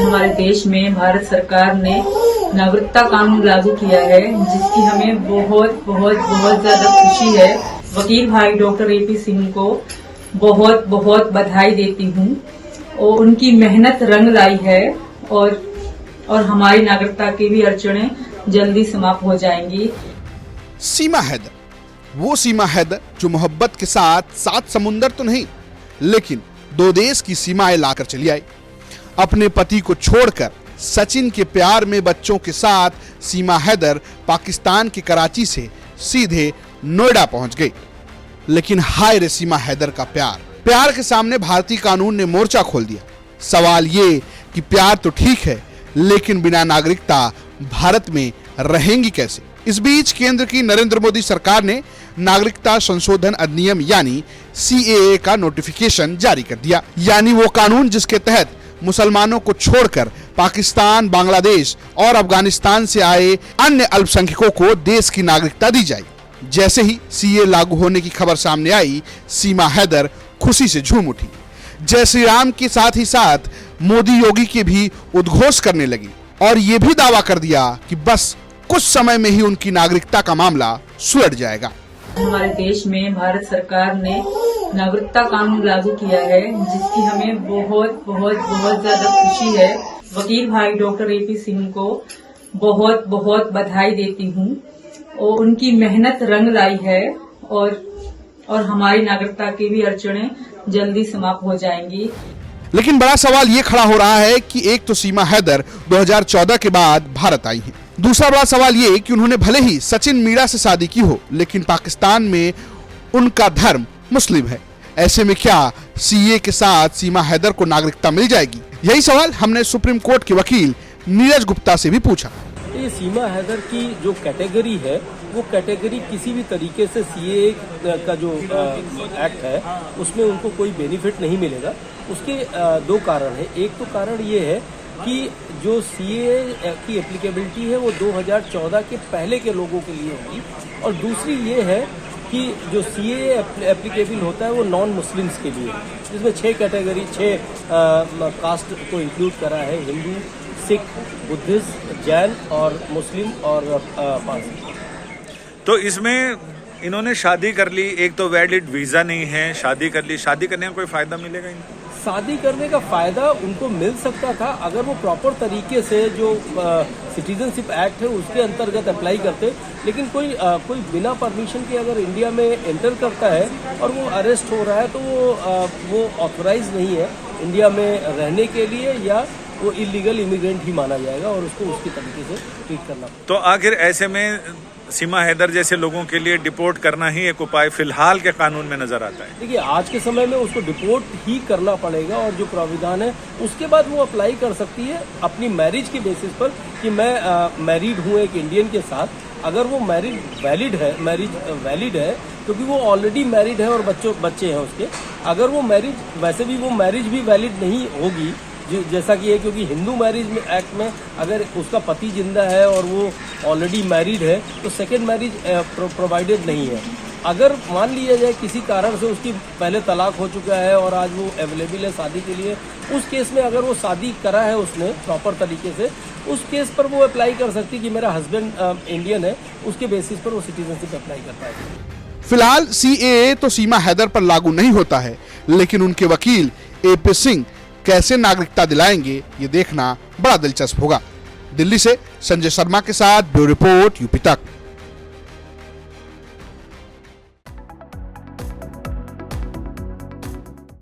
हमारे देश में भारत सरकार ने नागरिकता कानून लागू किया है, जिसकी हमें बहुत बहुत बहुत ज्यादा खुशी है। वकील भाई डॉक्टर AP सिंह को बहुत बहुत बधाई देती हूँ और उनकी मेहनत रंग लाई है और हमारी नागरिकता की भी अड़चनें जल्दी समाप्त हो जाएंगी। सीमा हैदर, वो सीमा हैदर जो मोहब्बत के साथ 7 समुंदर तो नहीं लेकिन 2 देश की सीमाएं लाकर चली आई। अपने पति को छोड़कर सचिन के प्यार में बच्चों के साथ सीमा हैदर पाकिस्तान के कराची से सीधे नोएडा पहुंच गई। लेकिन हाय रे सीमा हैदर का प्यार के सामने भारतीय कानून ने मोर्चा खोल दिया। सवाल ये कि प्यार तो ठीक है लेकिन बिना नागरिकता भारत में रहेंगी कैसे। इस बीच केंद्र की नरेंद्र मोदी सरकार ने नागरिकता संशोधन अधिनियम यानी CAA का नोटिफिकेशन जारी कर दिया, यानी वो कानून जिसके तहत मुसलमानों को छोड़कर पाकिस्तान, बांग्लादेश और अफगानिस्तान से आए अन्य अल्पसंख्यकों को देश की नागरिकता दी जाए। जैसे ही CAA लागू होने की खबर सामने आई, सीमा हैदर खुशी से झूम उठी। जय श्री राम के साथ ही साथ मोदी योगी के भी उद्घोष करने लगी और ये भी दावा कर दिया कि बस कुछ समय में ही उनकी नागरिकता का मामला सुलझ जाएगा। हमारे देश में भारत सरकार ने नागरिकता कानून लागू किया है, जिसकी हमें बहुत बहुत बहुत ज्यादा खुशी है। वकील भाई डॉक्टर AP सिंह को बहुत बहुत बधाई देती हूँ और उनकी मेहनत रंग लाई है और हमारी नागरिकता की भी अड़चनें जल्दी समाप्त हो जाएंगी। लेकिन बड़ा सवाल ये खड़ा हो रहा है कि एक तो सीमा हैदर 2014 के बाद भारत आई हैं। दूसरा बड़ा सवाल ये कि उन्होंने भले ही सचिन मीणा से शादी की हो लेकिन पाकिस्तान में उनका धर्म मुस्लिम है। ऐसे में क्या CAA के साथ सीमा हैदर को नागरिकता मिल जाएगी? यही सवाल हमने सुप्रीम कोर्ट के वकील नीरज गुप्ता से भी पूछा। ये सीमा हैदर की जो कैटेगरी है वो कैटेगरी किसी भी तरीके से CAA का जो एक्ट है उसमें उनको कोई बेनिफिट नहीं मिलेगा। उसके 2 कारण है। एक तो कारण ये है कि जो CAA की एप्लीकेबिलिटी है वो 2014 के पहले के लोगों के लिए होगी और दूसरी ये है कि जो CAA एप्लीकेबल होता है वो नॉन मुस्लिम्स के लिए, जिसमें 6 कैटेगरी 6 कास्ट को इंक्लूड करा है, हिंदू, सिख, बुद्धिस्ट, जैन और मुस्लिम और पारसी। तो इसमें इन्होंने शादी कर ली, एक तो वैलिड वीजा नहीं है, शादी कर ली, शादी करने का कोई फायदा मिलेगा इनको? शादी करने का फायदा उनको मिल सकता था अगर वो प्रॉपर तरीके से जो सिटीजनशिप एक्ट है उसके अंतर्गत अप्लाई करते। लेकिन कोई बिना परमिशन के अगर इंडिया में एंटर करता है और वो अरेस्ट हो रहा है तो वो ऑथोराइज नहीं है इंडिया में रहने के लिए, या वो इलीगल इमिग्रेंट ही माना जाएगा और उसको उसकी तरीके से ट्रीट करना। तो आखिर ऐसे में सीमा हैदर जैसे लोगों के लिए डिपोर्ट करना ही एक उपाय फिलहाल के कानून में नजर आता है। देखिए, आज के समय में उसको डिपोर्ट ही करना पड़ेगा और जो प्राविधान है उसके बाद वो अप्लाई कर सकती है अपनी मैरिज के बेसिस पर कि मैं मैरिड हूँ एक इंडियन के साथ। अगर वो मैरिज वैलिड है क्योंकि वो ऑलरेडी मैरिड है और बच्चे हैं उसके। अगर वो मैरिज वैसे भी वो मैरिज भी वैलिड नहीं होगी जैसा कि है, क्योंकि हिंदू मैरिज में एक्ट में अगर उसका पति जिंदा है और वो ऑलरेडी मैरिड है तो सेकेंड मैरिज प्रोवाइडेड नहीं है। अगर मान लिया जाए किसी कारण से उसकी पहले तलाक हो चुका है और आज वो अवेलेबल है शादी के लिए, उस केस में अगर वो शादी करा है उसने प्रॉपर तरीके से, उस केस पर वो अप्लाई कर सकती कि मेरा हस्बैंड इंडियन है, उसके बेसिस पर वो सिटीजनशिप अप्लाई करता है। फिलहाल CAA तो सीमा हैदर पर लागू नहीं होता है लेकिन उनके वकील AP सिंह कैसे नागरिकता दिलाएंगे ये देखना बड़ा दिलचस्प होगा। दिल्ली से संजय शर्मा के साथ ब्यूरो रिपोर्ट UP तक।